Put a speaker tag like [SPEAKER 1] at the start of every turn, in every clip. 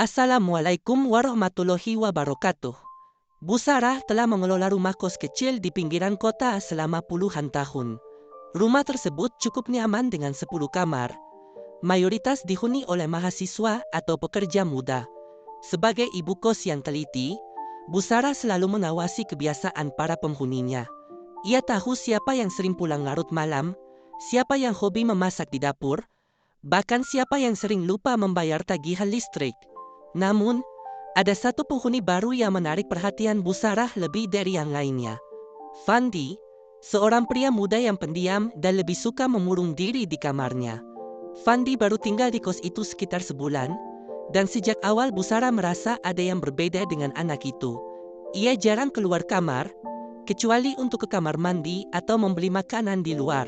[SPEAKER 1] Assalamualaikum warahmatullahi wabarakatuh. Bu Sarah telah mengelola rumah kos kecil di pinggiran kota selama puluhan tahun. Rumah tersebut cukup nyaman dengan 10 kamar. Mayoritas dihuni oleh mahasiswa atau pekerja muda. Sebagai ibu kos yang teliti, Bu Sarah selalu mengawasi kebiasaan para penghuninya. Ia tahu siapa yang sering pulang larut malam, siapa yang hobi memasak di dapur, bahkan siapa yang sering lupa membayar tagihan listrik. Namun, ada satu penghuni baru yang menarik perhatian Bu Sarah lebih dari yang lainnya. Fandi, seorang pria muda yang pendiam dan lebih suka mengurung diri di kamarnya. Fandi baru tinggal di kos itu sekitar sebulan, dan sejak awal Bu Sarah merasa ada yang berbeda dengan anak itu. Ia jarang keluar kamar, kecuali untuk ke kamar mandi atau membeli makanan di luar.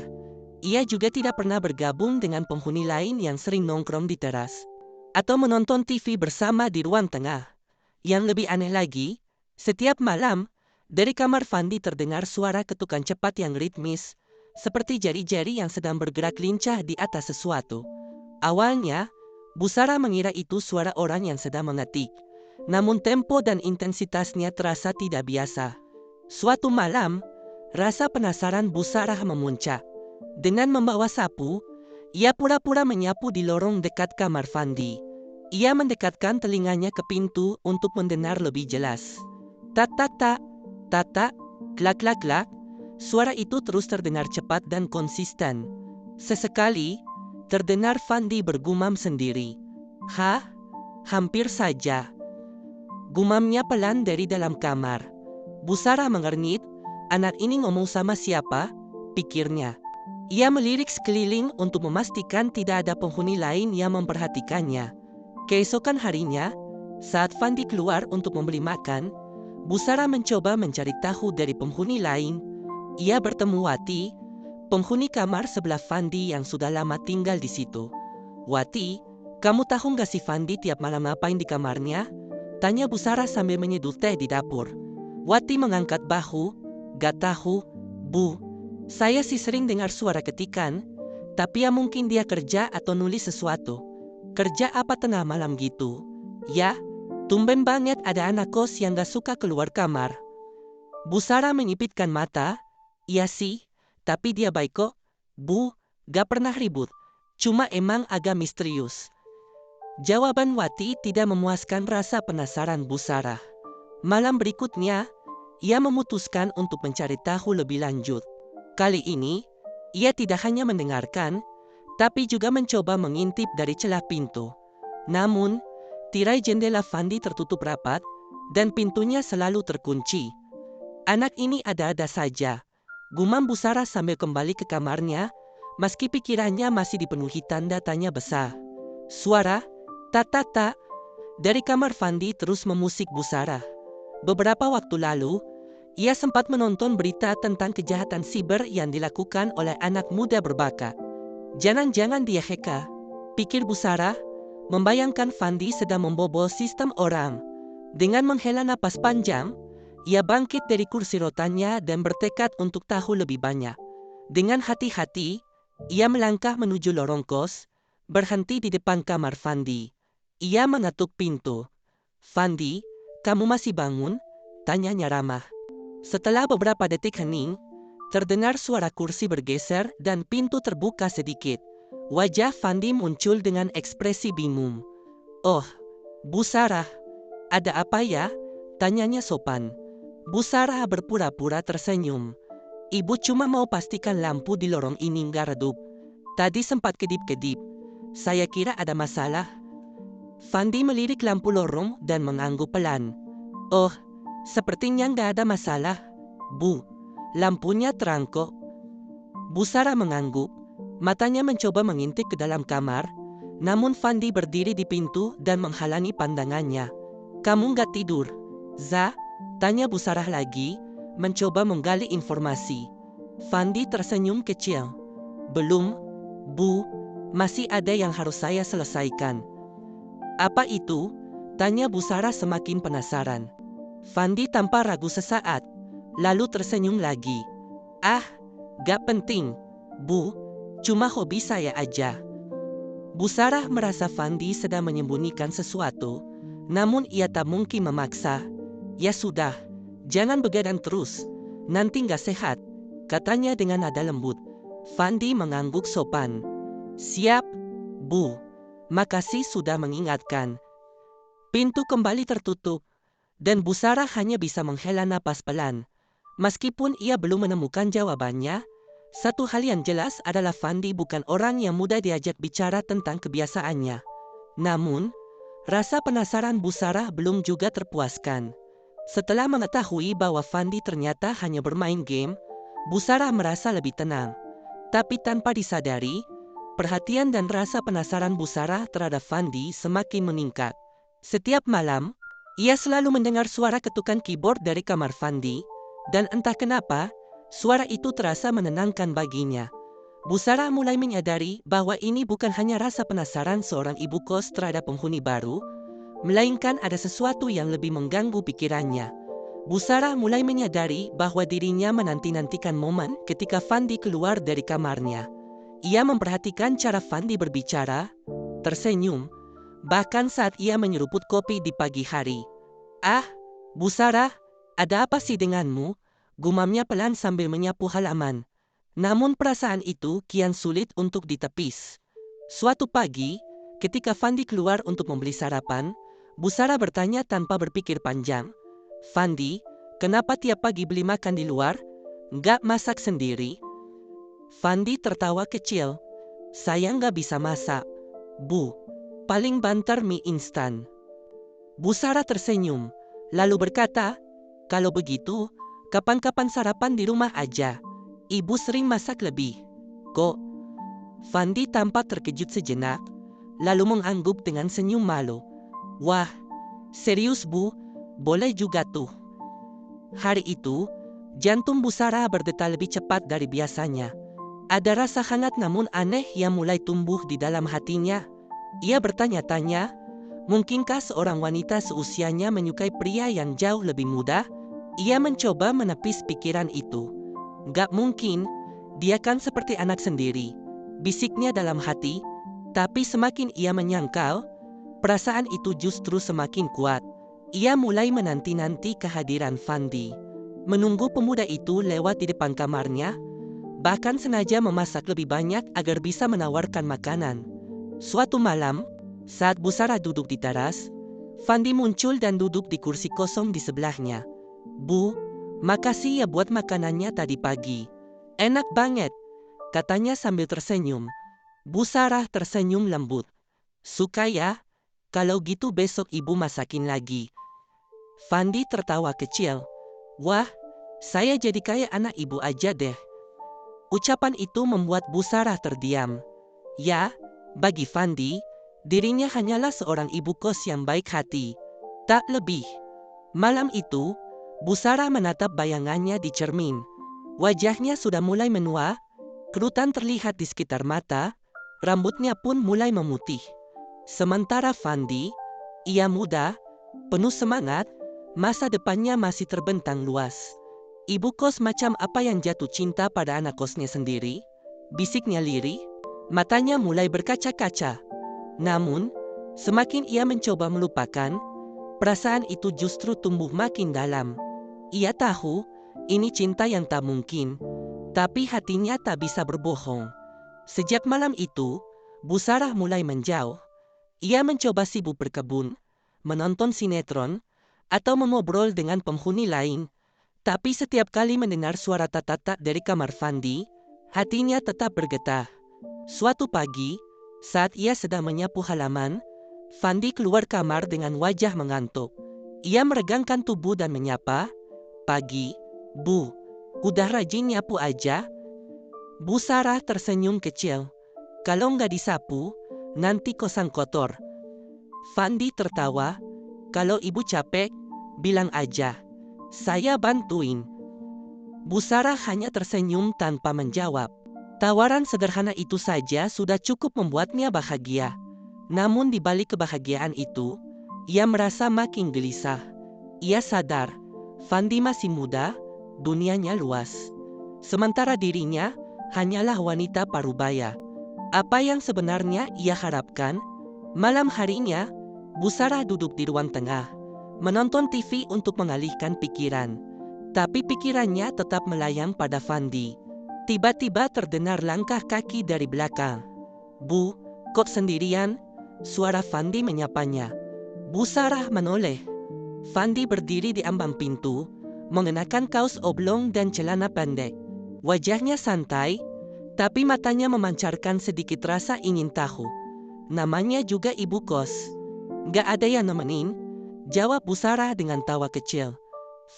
[SPEAKER 1] Ia juga tidak pernah bergabung dengan penghuni lain yang sering nongkrong di teras atau menonton TV bersama di ruang tengah. Yang lebih aneh lagi, setiap malam, dari kamar Fandi terdengar suara ketukan cepat yang ritmis, seperti jari-jari yang sedang bergerak lincah di atas sesuatu. Awalnya, Bu Sarah mengira itu suara orang yang sedang mengetik, namun tempo dan intensitasnya terasa tidak biasa. Suatu malam, rasa penasaran Bu Sarah memuncak. Dengan membawa sapu, ia pura-pura menyapu di lorong dekat kamar Fandi. Ia mendekatkan telinganya ke pintu untuk mendengar lebih jelas. Tak tak tak, tak tak, klak klak klak. Suara itu terus terdengar cepat dan konsisten. Sesekali, terdengar Fandi bergumam sendiri. "Hah? Hampir saja," gumamnya pelan dari dalam kamar. Bu Sarah mengernyit, anak ini ngomong sama siapa? Pikirnya. Ia melirik sekeliling untuk memastikan tidak ada penghuni lain yang memperhatikannya. Keesokan harinya, saat Fandi keluar untuk membeli makan, Bu Sarah mencoba mencari tahu dari penghuni lain. Ia bertemu Wati, penghuni kamar sebelah Fandi yang sudah lama tinggal di situ. "Wati, kamu tahu nggak si Fandi tiap malam ngapain di kamarnya?" tanya Bu Sarah sambil menyeduh teh di dapur. Wati mengangkat bahu. "Gak tahu, Bu. Saya sih sering dengar suara ketikan, tapi ya mungkin dia kerja atau nulis sesuatu." "Kerja apa tengah malam gitu?" "Ya, tumben banget ada anak kos yang gak suka keluar kamar." Bu Sarah menyipitkan mata. "Iya sih, tapi dia baik kok, Bu. Gak pernah ribut. Cuma emang agak misterius." Jawaban Wati tidak memuaskan rasa penasaran Bu Sarah. Malam berikutnya, ia memutuskan untuk mencari tahu lebih lanjut. Kali ini, ia tidak hanya mendengarkan, tapi juga mencoba mengintip dari celah pintu. Namun, tirai jendela Fandi tertutup rapat, dan pintunya selalu terkunci. "Anak ini ada-ada saja," gumam Bu Sarah sambil kembali ke kamarnya, meski pikirannya masih dipenuhi tanda tanya besar. Suara tak tak tak dari kamar Fandi terus memusik Bu Sarah. Beberapa waktu lalu, ia sempat menonton berita tentang kejahatan siber yang dilakukan oleh anak muda berbakat. Jangan-jangan dia hacker, pikir Bu Sarah, membayangkan Fandi sedang membobol sistem orang. Dengan menghela napas panjang, ia bangkit dari kursi rotanya dan bertekad untuk tahu lebih banyak. Dengan hati-hati, ia melangkah menuju lorong kos, berhenti di depan kamar Fandi. Ia mengetuk pintu. "Fandi, kamu masih bangun?" tanyanya ramah. Setelah beberapa detik hening, terdengar suara kursi bergeser dan pintu terbuka sedikit. Wajah Fandi muncul dengan ekspresi bingung. "Oh, Bu Sarah, ada apa ya?" tanyanya sopan. Bu Sarah berpura-pura tersenyum. "Ibu cuma mau pastikan lampu di lorong ini nggak redup. Tadi sempat kedip-kedip. Saya kira ada masalah." Fandi melirik lampu lorong dan mengangguk pelan. "Oh, sepertinya nggak ada masalah, Bu. Lampunya terang kok." Bu Sarah mengangguk, matanya mencoba mengintip ke dalam kamar, namun Fandi berdiri di pintu dan menghalangi pandangannya. "Kamu nggak tidur, Za?" tanya Bu Sarah lagi, mencoba menggali informasi. Fandi tersenyum kecil. "Belum, Bu. Masih ada yang harus saya selesaikan." "Apa itu?" tanya Bu Sarah semakin penasaran. Fandi tanpa ragu sesaat, lalu tersenyum lagi. "Ah, gak penting, Bu. Cuma hobi saya aja." Bu Sarah merasa Fandi sedang menyembunyikan sesuatu, Namun ia tak mungkin memaksa. Ya sudah, jangan begadang terus, nanti nggak sehat, katanya dengan nada lembut. Fandi mengangguk sopan. Siap, Bu. Makasih sudah mengingatkan. Pintu kembali tertutup, dan Bu Sarah hanya bisa menghela napas pelan. Meskipun ia belum menemukan jawabannya, satu hal yang jelas adalah Fandi bukan orang yang mudah diajak bicara tentang kebiasaannya. Namun, rasa penasaran Bu Sarah belum juga terpuaskan. Setelah mengetahui bahwa Fandi ternyata hanya bermain game, Bu Sarah merasa lebih tenang. Tapi tanpa disadari, perhatian dan rasa penasaran Bu Sarah terhadap Fandi semakin meningkat. Setiap malam, ia selalu mendengar suara ketukan keyboard dari kamar Fandi, dan entah kenapa, suara itu terasa menenangkan baginya. Bu Sarah mulai menyadari bahwa ini bukan hanya rasa penasaran seorang ibu kos terhadap penghuni baru, melainkan ada sesuatu yang lebih mengganggu pikirannya. Bu Sarah mulai menyadari bahwa dirinya menanti-nantikan momen ketika Fandi keluar dari kamarnya. Ia memperhatikan cara Fandi berbicara, tersenyum, bahkan saat ia menyeruput kopi di pagi hari. "Ah, Bu Sarah, ada apa sih denganmu?" gumamnya pelan sambil menyapu halaman. Namun perasaan itu kian sulit untuk ditepis. Suatu pagi, ketika Fandi keluar untuk membeli sarapan, Bu Sarah bertanya tanpa berpikir panjang, "Fandi, kenapa tiap pagi beli makan di luar? Nggak masak sendiri?" Fandi tertawa kecil. "Saya nggak bisa masak, Bu. Paling banter mie instan." Bu Sarah tersenyum, lalu berkata, "Kalau begitu, kapan-kapan sarapan di rumah aja. Ibu sering masak lebih kok." Fandi tampak terkejut sejenak, lalu mengangguk dengan senyum malu. "Wah, serius Bu? Boleh juga tuh." Hari itu, jantung Bu Sarah berdetak lebih cepat dari biasanya. Ada rasa hangat namun aneh yang mulai tumbuh di dalam hatinya. Ia bertanya-tanya, mungkinkah seorang wanita seusianya menyukai pria yang jauh lebih muda? Ia mencoba menepis pikiran itu. "Gak mungkin, dia kan seperti anak sendiri," bisiknya dalam hati. Tapi semakin ia menyangkal, perasaan itu justru semakin kuat. Ia mulai menanti-nanti kehadiran Fandi. Menunggu pemuda itu lewat di depan kamarnya, bahkan sengaja memasak lebih banyak agar bisa menawarkan makanan. Suatu malam, saat Bu Sarah duduk di teras, Fandi muncul dan duduk di kursi kosong di sebelahnya. "Bu, makasih ya buat makanannya tadi pagi. Enak banget," katanya sambil tersenyum. Bu Sarah tersenyum lembut. "Suka ya? Kalau gitu besok ibu masakin lagi." Fandi tertawa kecil. "Wah, saya jadi kayak anak ibu aja deh." Ucapan itu membuat Bu Sarah terdiam. Ya, bagi Fandi, dirinya hanyalah seorang ibu kos yang baik hati, tak lebih. Malam itu, Bu Sarah menatap bayangannya di cermin. Wajahnya sudah mulai menua, kerutan terlihat di sekitar mata, rambutnya pun mulai memutih. Sementara Fandi, ia muda, penuh semangat, masa depannya masih terbentang luas. "Ibu kos macam apa yang jatuh cinta pada anak kosnya sendiri?" bisiknya lirih. Matanya mulai berkaca-kaca. Namun, semakin ia mencoba melupakan, perasaan itu justru tumbuh makin dalam. Ia tahu, ini cinta yang tak mungkin, tapi hatinya tak bisa berbohong. Sejak malam itu, Bu Sarah mulai menjauh. Ia mencoba sibuk berkebun, menonton sinetron, atau mengobrol dengan penghuni lain. Tapi setiap kali mendengar suara tak-tak dari kamar Fandi, hatinya tetap bergetar. Suatu pagi, saat ia sedang menyapu halaman, Fandi keluar kamar dengan wajah mengantuk. Ia meregangkan tubuh dan menyapa, "Pagi, Bu. Udah rajin nyapu aja?" Bu Sarah tersenyum kecil. "Kalau nggak disapu, nanti kosan kotor." Fandi tertawa, "Kalau ibu capek, bilang aja. Saya bantuin." Bu Sarah hanya tersenyum tanpa menjawab. Tawaran sederhana itu saja sudah cukup membuatnya bahagia. Namun di balik kebahagiaan itu, ia merasa makin gelisah. Ia sadar, Fandi masih muda, dunianya luas. Sementara dirinya hanyalah wanita parubaya. Apa yang sebenarnya ia harapkan? Malam harinya, Bu Sarah duduk di ruang tengah, menonton TV untuk mengalihkan pikiran. Tapi pikirannya tetap melayang pada Fandi. Tiba-tiba terdengar langkah kaki dari belakang. "Bu, kok sendirian?" Suara Fandi menyapanya. Bu Sarah menoleh. Fandi berdiri di ambang pintu, mengenakan kaos oblong dan celana pendek. Wajahnya santai, tapi matanya memancarkan sedikit rasa ingin tahu. Namanya juga ibu kos. "Gak ada yang nemenin?" jawab Bu Sarah dengan tawa kecil.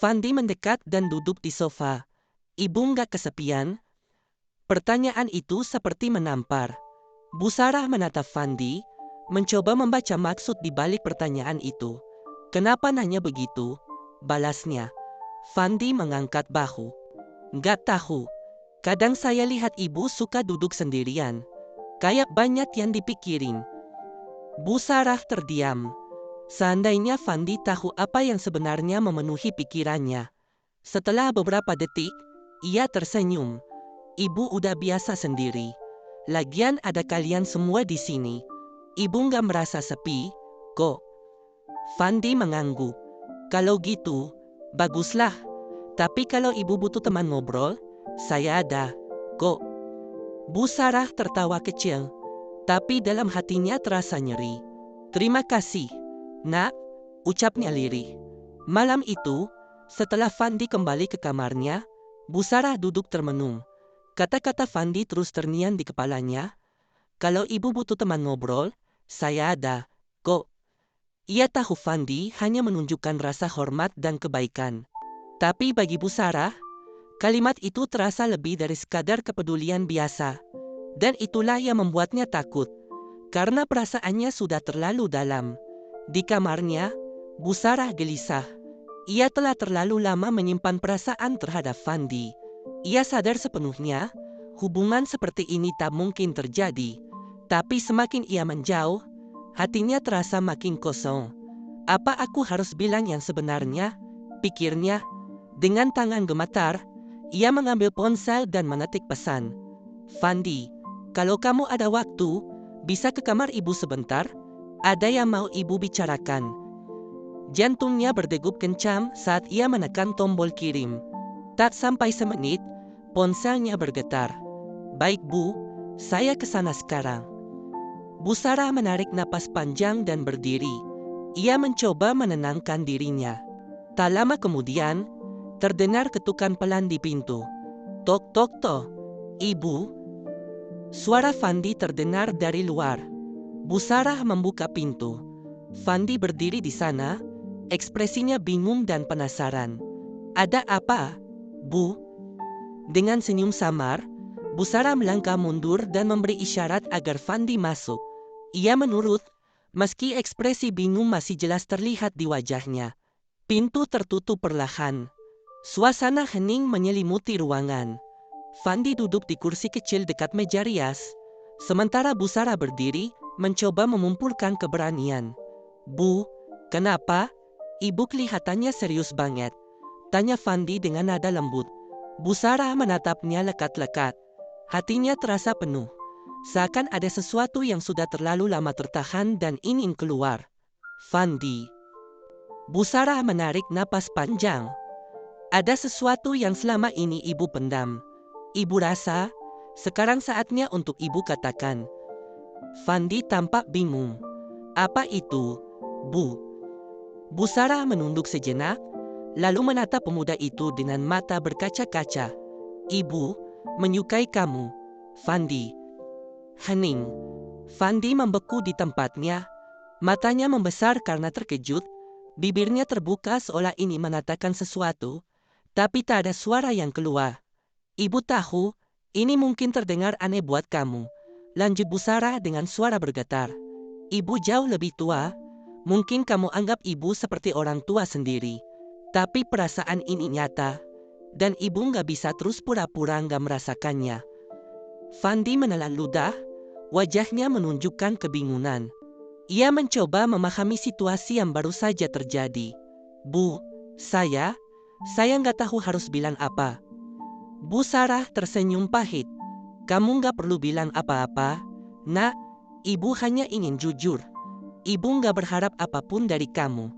[SPEAKER 1] Fandi mendekat dan duduk di sofa. "Ibu nggak kesepian?" Pertanyaan itu seperti menampar. Bu Sarah menatap Fandi, mencoba membaca maksud di balik pertanyaan itu. "Kenapa nanya begitu?" balasnya. Fandi mengangkat bahu. "Nggak tahu. Kadang saya lihat ibu suka duduk sendirian. Kayak banyak yang dipikirin." Bu Sarah terdiam. Seandainya Fandi tahu apa yang sebenarnya memenuhi pikirannya. Setelah beberapa detik, ia tersenyum. "Ibu udah biasa sendiri. Lagian ada kalian semua di sini. Ibu nggak merasa sepi, kok." Fandi mengangguk. "Kalau gitu, baguslah. Tapi kalau ibu butuh teman ngobrol, saya ada, kok." Bu Sarah tertawa kecil, tapi dalam hatinya terasa nyeri. "Terima kasih, Nak," ucapnya lirih. Malam itu, setelah Fandi kembali ke kamarnya, Bu Sarah duduk termenung. Kata-kata Fandi terus terngiang di kepalanya. "Kalau ibu butuh teman ngobrol, saya ada, kok." Ia tahu Fandi hanya menunjukkan rasa hormat dan kebaikan. Tapi bagi Bu Sarah, kalimat itu terasa lebih dari sekadar kepedulian biasa. Dan itulah yang membuatnya takut, karena perasaannya sudah terlalu dalam. Di kamarnya, Bu Sarah gelisah. Ia telah terlalu lama menyimpan perasaan terhadap Fandi. Ia sadar sepenuhnya, hubungan seperti ini tak mungkin terjadi. Tapi semakin ia menjauh, hatinya terasa makin kosong. "Apa aku harus bilang yang sebenarnya?" pikirnya. Dengan tangan gemetar, ia mengambil ponsel dan mengetik pesan. "Fandi, kalau kamu ada waktu, bisa ke kamar ibu sebentar? Ada yang mau ibu bicarakan." Jantungnya berdegup kencang saat ia menekan tombol kirim. Tak sampai semenit, ponselnya bergetar. "Baik Bu, saya kesana sekarang." Bu Sarah menarik napas panjang dan berdiri. Ia mencoba menenangkan dirinya. Tak lama kemudian, terdengar ketukan pelan di pintu. "Tok tok tok, Ibu." Suara Fandi terdengar dari luar. Bu Sarah membuka pintu. Fandi berdiri di sana, ekspresinya bingung dan penasaran. "Ada apa, Bu?" Dengan senyum samar, Bu Sarah melangkah mundur dan memberi isyarat agar Fandi masuk. Ia menurut, meski ekspresi bingung masih jelas terlihat di wajahnya. Pintu tertutup perlahan. Suasana hening menyelimuti ruangan. Fandi duduk di kursi kecil dekat meja rias, sementara Bu Sarah berdiri, mencoba mengumpulkan keberanian. "Bu, kenapa? Ibu kelihatannya serius banget," tanya Fandi dengan nada lembut. Bu Sarah menatapnya lekat-lekat. Hatinya terasa penuh, seakan ada sesuatu yang sudah terlalu lama tertahan dan ingin keluar. "Fandi." Bu Sarah menarik napas panjang. "Ada sesuatu yang selama ini ibu pendam. Ibu rasa, sekarang saatnya untuk ibu katakan." Fandi tampak bingung. "Apa itu, Bu?" Bu Sarah menunduk sejenak, lalu menatap pemuda itu dengan mata berkaca-kaca. "Ibu menyukai kamu, Fandi." Hening. Fandi membeku di tempatnya. Matanya membesar karena terkejut. Bibirnya terbuka seolah ingin mengatakan sesuatu, tapi tak ada suara yang keluar. "Ibu tahu, ini mungkin terdengar aneh buat kamu," lanjut Bu Sarah dengan suara bergetar. "Ibu jauh lebih tua, mungkin kamu anggap ibu seperti orang tua sendiri. Tapi perasaan ini nyata, dan ibu nggak bisa terus pura-pura nggak merasakannya." Fandi menelan ludah, wajahnya menunjukkan kebingungan. Ia mencoba memahami situasi yang baru saja terjadi. "Bu, saya nggak tahu harus bilang apa." Bu Sarah tersenyum pahit. "Kamu nggak perlu bilang apa-apa, Nak. Ibu hanya ingin jujur. Ibu nggak berharap apapun dari kamu.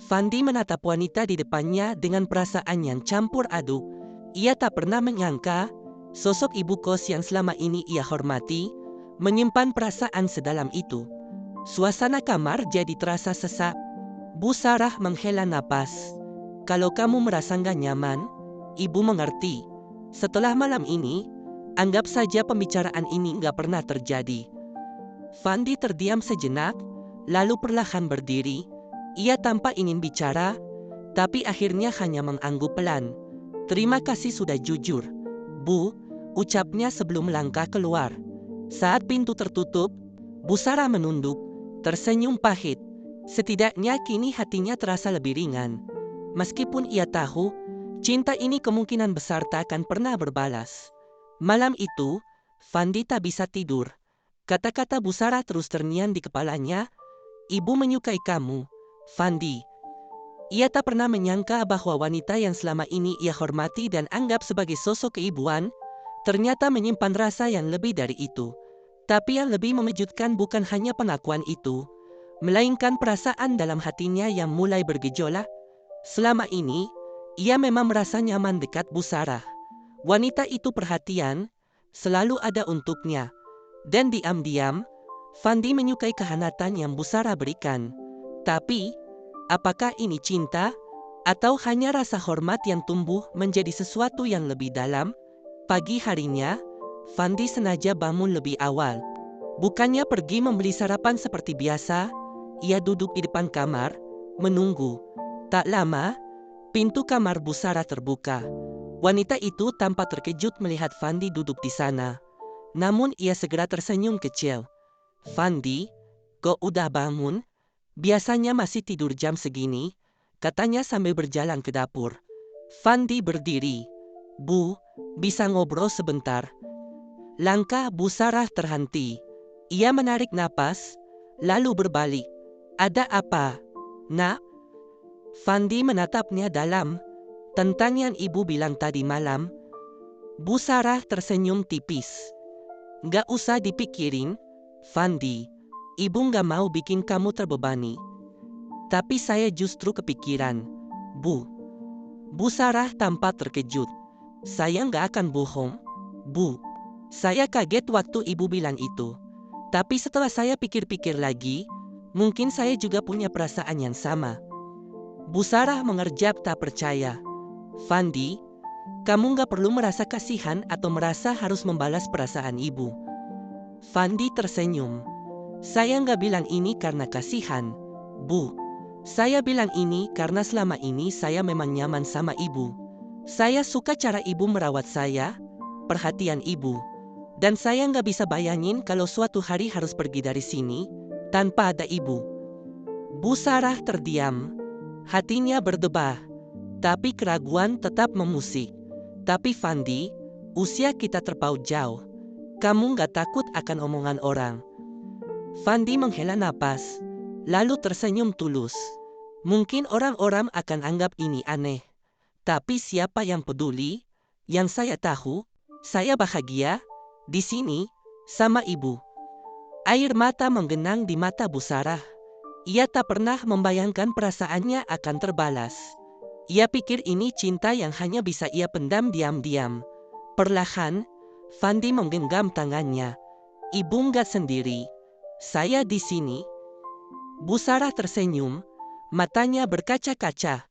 [SPEAKER 1] Fandi menatap wanita di depannya dengan perasaan yang campur aduk. Ia tak pernah menyangka sosok ibu kos yang selama ini ia hormati menyimpan perasaan sedalam itu. Suasana kamar jadi terasa sesak. Bu Sarah menghela napas. Kalau kamu merasa nggak nyaman, ibu mengerti. Setelah malam ini, anggap saja pembicaraan ini nggak pernah terjadi. Fandi terdiam sejenak, lalu perlahan berdiri. Ia tampak ingin bicara, tapi akhirnya hanya mengangguk pelan. Terima kasih sudah jujur, Bu, ucapnya sebelum melangkah keluar. Saat pintu tertutup, Bu Sarah menunduk, tersenyum pahit. Setidaknya kini hatinya terasa lebih ringan. Meskipun ia tahu, cinta ini kemungkinan besar tak akan pernah berbalas. Malam itu, Fandi tak bisa tidur. Kata-kata Bu Sarah terus terngiang di kepalanya. Ibu menyukai kamu, Fandi. Ia tak pernah menyangka bahwa wanita yang selama ini ia hormati dan anggap sebagai sosok keibuan, ternyata menyimpan rasa yang lebih dari itu. Tapi yang lebih mengejutkan bukan hanya pengakuan itu, melainkan perasaan dalam hatinya yang mulai bergejolak. Selama ini, ia memang merasa nyaman dekat Bu Sarah. Wanita itu perhatian, selalu ada untuknya. Dan diam-diam, Fandi menyukai kehangatan yang Bu Sarah berikan. Tapi, apakah ini cinta? Atau hanya rasa hormat yang tumbuh menjadi sesuatu yang lebih dalam? Pagi harinya, Fandi sengaja bangun lebih awal. Bukannya pergi membeli sarapan seperti biasa, ia duduk di depan kamar, menunggu. Tak lama, pintu kamar Bu Sarah terbuka. Wanita itu tampak terkejut melihat Fandi duduk di sana. Namun ia segera tersenyum kecil. Fandi, kok udah bangun? Biasanya masih tidur jam segini, katanya sambil berjalan ke dapur. Fandi berdiri. Bu, bisa ngobrol sebentar? Langkah Bu Sarah terhenti. Ia menarik napas, lalu berbalik. Ada apa, Nak? Fandi menatapnya dalam. Tentang yang ibu bilang tadi malam. Bu Sarah tersenyum tipis. Gak usah dipikirin, Fandi. Ibu gak mau bikin kamu terbebani. Tapi saya justru kepikiran, Bu. Bu Sarah tampak terkejut. Saya gak akan bohong, Bu. Saya kaget waktu ibu bilang itu. Tapi setelah saya pikir-pikir lagi, mungkin saya juga punya perasaan yang sama. Bu Sarah mengerjap tak percaya. Fandi, kamu gak perlu merasa kasihan atau merasa harus membalas perasaan ibu. Fandi tersenyum. Saya gak bilang ini karena kasihan, Bu. Saya bilang ini karena selama ini saya memang nyaman sama ibu. Saya suka cara ibu merawat saya, perhatian ibu. Dan saya gak bisa bayangin kalau suatu hari harus pergi dari sini, tanpa ada ibu. Bu Sarah terdiam. Hatinya berdebar. Tapi keraguan tetap memusik. Tapi Fandi, usia kita terpaut jauh. Kamu gak takut akan omongan orang? Fandi menghela napas, lalu tersenyum tulus. Mungkin orang-orang akan anggap ini aneh. Tapi siapa yang peduli? Yang saya tahu, saya bahagia di sini sama ibu. Air mata menggenang di mata Bu Sarah. Ia tak pernah membayangkan perasaannya akan terbalas. Ia pikir ini cinta yang hanya bisa ia pendam diam-diam. Perlahan, Fandi menggenggam tangannya. Ibu nggak sendiri. Saya di sini. Bu Sarah tersenyum, matanya berkaca-kaca.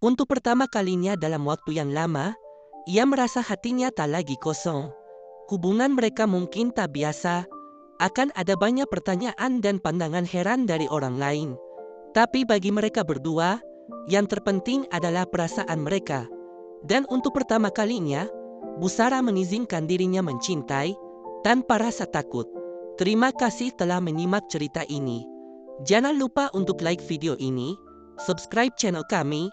[SPEAKER 1] Untuk pertama kalinya dalam waktu yang lama, ia merasa hatinya tak lagi kosong. Hubungan mereka mungkin tak biasa. Akan ada banyak pertanyaan dan pandangan heran dari orang lain. Tapi bagi mereka berdua, yang terpenting adalah perasaan mereka. Dan untuk pertama kalinya, Bu Sarah mengizinkan dirinya mencintai tanpa rasa takut. Terima kasih telah menyimak cerita ini. Jangan lupa untuk like video ini, subscribe channel kami,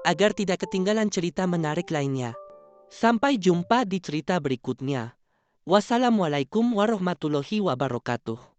[SPEAKER 1] agar tidak ketinggalan cerita menarik lainnya. Sampai jumpa di cerita berikutnya. Wassalamualaikum warahmatullahi wabarakatuh.